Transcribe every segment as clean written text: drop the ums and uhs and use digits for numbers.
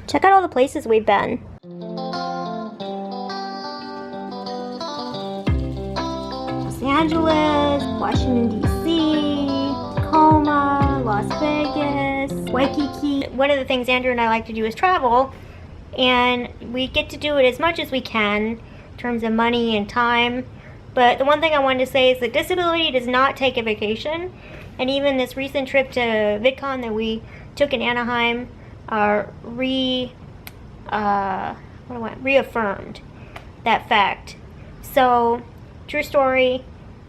Check out all the places we've been. Los Angeles, Washington, D.C., Tacoma, Las Vegas, Waikiki. One of the things Andrew and I like to do is travel, and we get to do it as much as we can in terms of money and time. But the one thing I wanted to say is that disability does not take a vacation, and even this recent trip to VidCon that we took in Anaheim reaffirmed that fact. So, true story,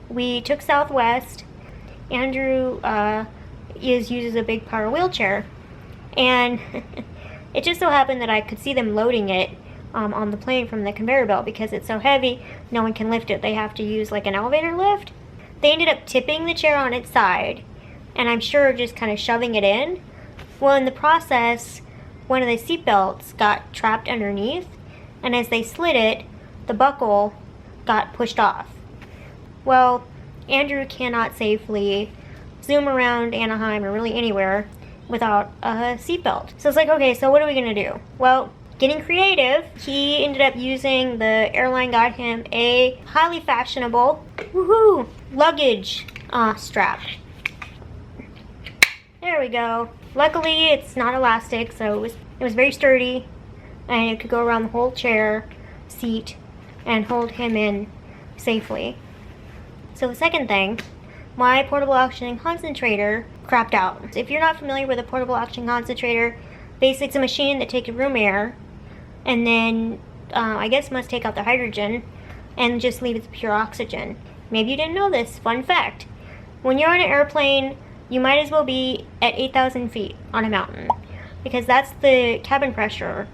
we took Southwest. Andrew uses a big power wheelchair, and it just so happened that I could see them loading it on the plane from the conveyor belt. Because it's so heavy, no one can lift it. They have to use like an elevator lift. They ended up tipping the chair on its side, and I'm sure just kind of shoving it in. Well, in the process, one of the seat belts got trapped underneath, and as they slid it, the buckle got pushed off. Well, Andrew cannot safely zoom around Anaheim or really anywhere without a seatbelt. So it's like, okay, so what are we gonna do? Well, getting creative, he ended up using, the airline got him a highly fashionable, luggage strap. There we go. Luckily, it's not elastic, so it was very sturdy, and it could go around the whole chair seat and hold him in safely. So the second thing, my portable oxygen concentrator crapped out. If you're not familiar with a portable oxygen concentrator, basically it's a machine that takes room air and then I guess must take out the hydrogen and just leave it to pure oxygen. Maybe you didn't know this. Fun fact. When you're on an airplane, you might as well be at 8,000 feet on a mountain, because that's the cabin pressure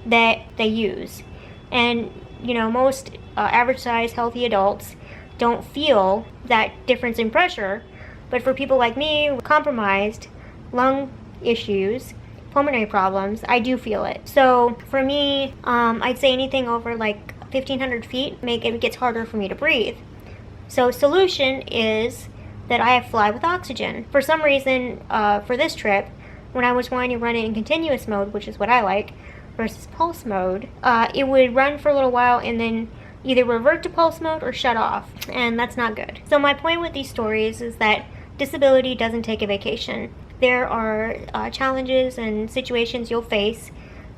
that they use. And you know, most average size healthy adults don't feel that difference in pressure, but for people like me with compromised lung issues, pulmonary problems, I do feel it. So for me, I'd say anything over like 1,500 feet, it gets harder for me to breathe. So solution is that I have fly with oxygen. For some reason, for this trip, when I was wanting to run it in continuous mode, which is what I like, versus pulse mode, it would run for a little while and then either revert to pulse mode or shut off, and that's not good. So my point with these stories is that disability doesn't take a vacation. There are challenges and situations you'll face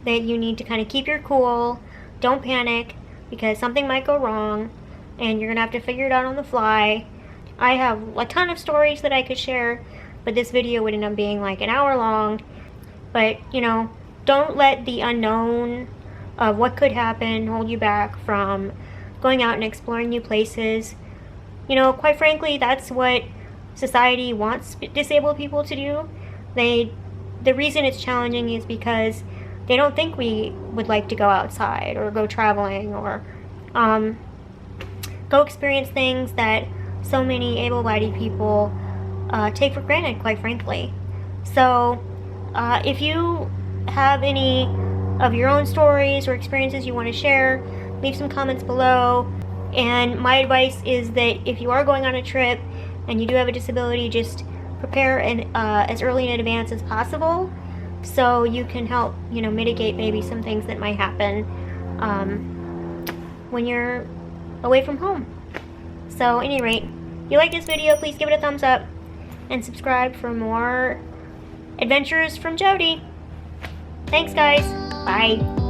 that you need to kind of keep your cool, don't panic, because something might go wrong, and you're gonna have to figure it out on the fly. I have a ton of stories that I could share, but this video would end up being like an hour long. But, you know, don't let the unknown of what could happen hold you back from going out and exploring new places. You know, quite frankly, that's what society wants disabled people to do. The reason it's challenging is because they don't think we would like to go outside or go traveling or go experience things that so many able-bodied people take for granted, quite frankly. So if you have any of your own stories or experiences you want to share, leave some comments below. And my advice is that if you are going on a trip and you do have a disability, just prepare as early in advance as possible, so you can help, you know, mitigate maybe some things that might happen when you're away from home. So at any rate, if you like this video, please give it a thumbs up and subscribe for more adventures from Jody. Thanks guys, bye.